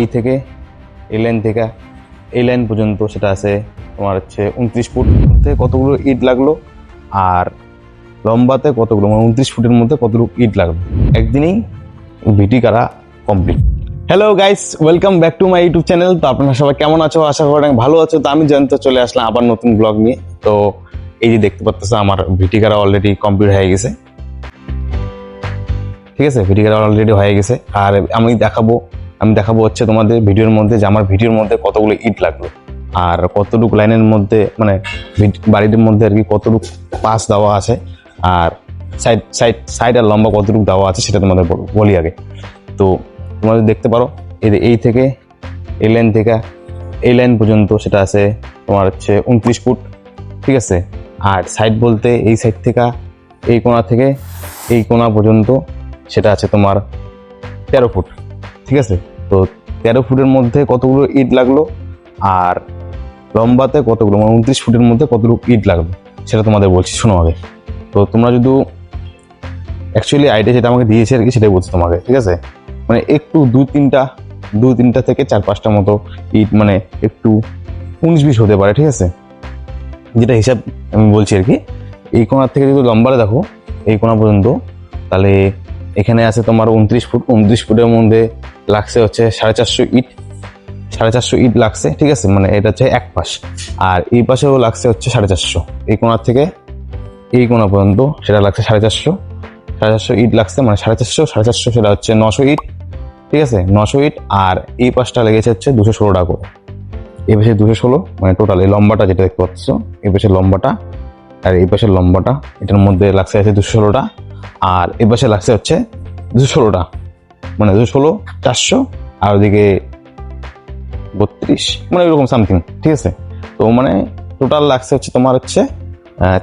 এই থেকে এই লাইন থেকে এই লাইন পর্যন্ত সেটা আছে তোমার হচ্ছে 29 ফুট মধ্যে কতগুলো ইট লাগলো, আর লম্বাতে কতগুলো মানে 29 ফুটের মধ্যে কতগুলো ইট লাগলো। একদিনেই ভিটি করা complete. Hello guys, welcome back to my YouTube channel. তো আপনারা সবাই কেমন আছো? আশা করি অনেক ভালো আছো। তো আমি জানতে চলে আসলাম আবার নতুন ব্লগ নিয়ে। তো এই যে দেখতে পাচ্ছ আমার ভিটি করা অলরেডি কমপ্লিট হয়ে গেছে, ঠিক আছে? ভিটি করা অলরেডি হয়ে গেছে। আর আমি দেখাবো হচ্ছে তোমাদের ভিডিওর মধ্যে যে আমার ভিডিওর মধ্যে কতগুলো ইট লাগলো, আর কতটুকু লাইনের মধ্যে মানে বাড়ির মধ্যে আর কি কতটুকু পাস দেওয়া আছে, আর সাইড আর লম্বা কতটুকু দেওয়া আছে সেটা তোমাদের বলি আগে। তো তোমরা দেখতে পারো এই থেকে এই লাইন থেকে এই লাইন পর্যন্ত সেটা আছে তোমার হচ্ছে 29 ফুট, ঠিক আছে? আর সাইড বলতে এই সাইড থেকে এই কোণা থেকে এই কোণা পর্যন্ত সেটা আছে তোমার 13 ফুট, ঠিক আছে? তো 13 ফুটের মধ্যে কতগুলো ইট লাগলো, আর লম্বাতে কতগুলো মানে 29 ফুটের মধ্যে কতগুলো ইট লাগলো সেটা তোমাদের বলছি, শোনো আগে। তো তোমরা যদি অ্যাকচুয়ালি আইডিয়া যেটা আমাকে দিয়েছে আর কি সেটাই বলছি তোমাকে, ঠিক আছে? মানে একটু দুই তিনটা থেকে 4-5টা মতো ইট মানে একটু 19-20 হতে পারে, ঠিক আছে? যেটা হিসাব আমি বলছি আর কি। এই কোণার থেকে যদি লম্বাটা দেখো এই কোণা পর্যন্ত, তাহলে এখানে আছে তোমার 29 ফুট। 29 ফুটের মধ্যে লাগছে হচ্ছে 450 ইট লাগছে, ঠিক আছে? মানে এটা হচ্ছে এক পাশ, আর এই পাশেও লাগছে হচ্ছে 450। এই কোণার থেকে এই কোণা পর্যন্ত সেটা লাগছে 450 ইট লাগছে, মানে 450 সেটা হচ্ছে 900 ইট, ঠিক আছে? 900 ইট। আর এই পাশটা লেগেছে হচ্ছে 216 টাকা করে। এই পাশে 216 মানে টোটাল এই লম্বাটা যেটা দেখতে পাচ্ছ, এই পাশের লম্বাটা আর এই পাশের লম্বাটা, এটার মধ্যে লাগছে আছে 216টা, আর এই পাশে লাগছে হচ্ছে 216টা, মানে 216 400 আর ওদিকে 32 মানে এরকম সামথিং, ঠিক আছে? তো মানে টোটাল লাগছে হচ্ছে তোমার হচ্ছে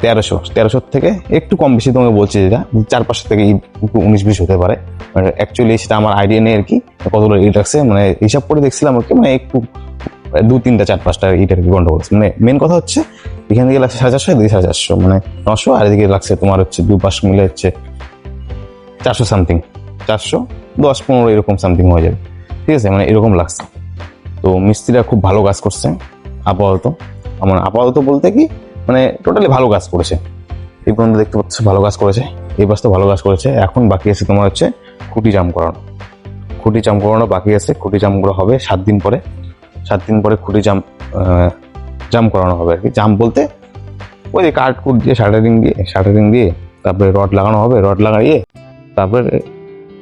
1300 থেকে একটু কম বেশি তোমাকে বলছি, যেটা 4-5 থেকে একটু 19-20 হতে পারে। মানে অ্যাকচুয়ালি সেটা আমার আইডিয়া নেই আর কি কতগুলো ইট লাগছে, মানে হিসাব করে দেখছিলাম আর কি, মানে একটু 2-3-4-5টা ইট আর কি গন্ডগোল। মানে মেন কথা হচ্ছে এখান থেকে লাগছে 450, এদিকে 450 মানে 900, আর এদিকে লাগছে তোমার হচ্ছে দুই পাশ মিলে হচ্ছে 400 সামথিং, 410-15 এরকম সামথিং হয়ে যাবে, ঠিক আছে? মানে এরকম লাগছে। তো মিস্ত্রিরা খুব ভালো কাজ করছে আপাতত বলতে কি মানে টোটালি ভালো কাজ করেছে। এই পর্যন্ত দেখতে পাচ্ছ ভালো কাজ করেছে, এই পাশ তো ভালো কাজ করেছে। এখন বাকি আছে তোমার হচ্ছে খুঁটি জাম করানো বাকি আছে। খুঁটি জাম করা হবে 7 দিন পরে। 7 দিন পরে খুঁটি জাম করানো হবে আর কি। জাম বলতে ওই যে কাঠ দিয়ে শাটারিং দিয়ে তারপরে রড লাগানো হবে, রড লাগাইয়ে তারপরে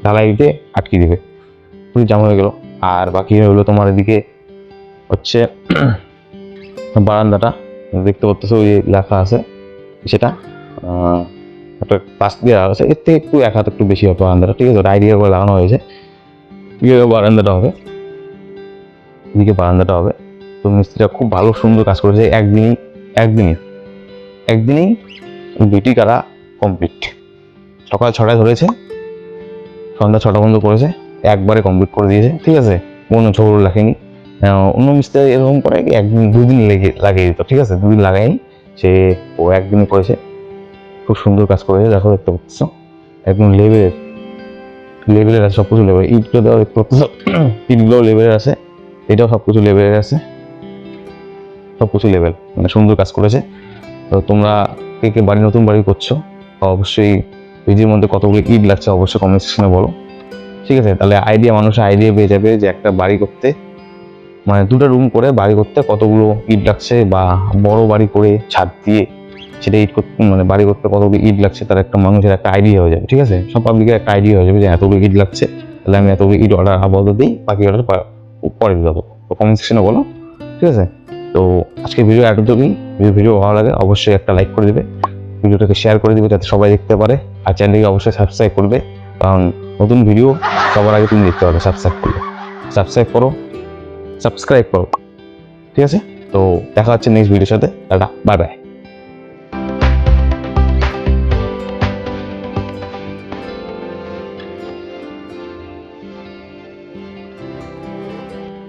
ঢালাইতে আটকে দেবে। খুঁটি জাম হয়ে গেল। আর বাকি হলো তোমার এদিকে হচ্ছে বারান্দাটা দেখতে পাচ্ছ, ওই লেখা আছে সেটা একটা পাশ দিয়ে আছে, এর থেকে একটু এক হাত একটু বেশি হবে বারান্দাটা, ঠিক আছে? আইডিয়া করে লাগানো হয়েছে। বারান্দাটা হবে। তো মিস্ত্রিরা খুব ভালো সুন্দর কাজ করেছে। একদিনেই ভিটি করা কমপ্লিট। সকাল 6টায় ধরেছে, সন্ধ্যা 6টা পর্যন্ত করেছে, একবারে কমপ্লিট করে দিয়েছে, ঠিক আছে? কোনো ঝোল রাখেনি। অন্য মিস্ত্রি এরকম করে কি 1-2 দিন লাগিয়ে দিত, ঠিক আছে? 2 দিন লাগায়নি, ও একদিনই করেছে। খুব সুন্দর কাজ করেছে, দেখো দেখতে পাচ্ছ একদম লেভেলের আছে, সবকিছু লেভেল। ইটগুলো দেওয়া দেখতে পাচ্ছ, ইটগুলো লেভেলের আছে, এটাও সবকিছু লেভেলের আছে, সবকিছু লেভেল, মানে সুন্দর কাজ করেছে। তো তোমরা কে নতুন বাড়ি করছো অবশ্যই ভিডিওর মধ্যে কতগুলো ইট লাগছে অবশ্যই কমেন্ট সেকশনে বলো, ঠিক আছে? তাহলে মানুষের আইডিয়া পেয়ে যাবে যে একটা বাড়ি করতে মানে 2টা রুম করে বাড়ি করতে কতগুলো ইট লাগছে, বা বড় বাড়ি করে ছাদ দিয়ে সেটা ইট করতে মানে বাড়ি করতে কতগুলো ইট লাগছে, তার একটা মানুষের একটা আইডিয়া হয়ে যাবে, ঠিক আছে? সব পাবলিকের একটা আইডিয়া হয়ে যাবে যে এতগুলো ইট লাগছে, তাহলে আমি এতগুলো ইট অর্ডার আপাতত দিই, বাকি অর্ডার পরে দেবো। তো কমেন্ট সেকশনে বলো, ঠিক আছে? তো আজকে ভিডিও এতটুকুই। ভিডিও ভালো লাগে অবশ্যই একটা লাইক করে দিবে, ভিডিওটাকে শেয়ার করে দিবে যাতে সবাই দেখতে পারে, আর চ্যানেলকে অবশ্যই সাবস্ক্রাইব করবে, কারণ নতুন ভিডিও সবার আগে তুমি দেখতে পাবে সাবস্ক্রাইব করো, ঠিক আছে? তো দেখা হচ্ছে নেক্সট ভিডিওর সাথে। Tata, bye bye.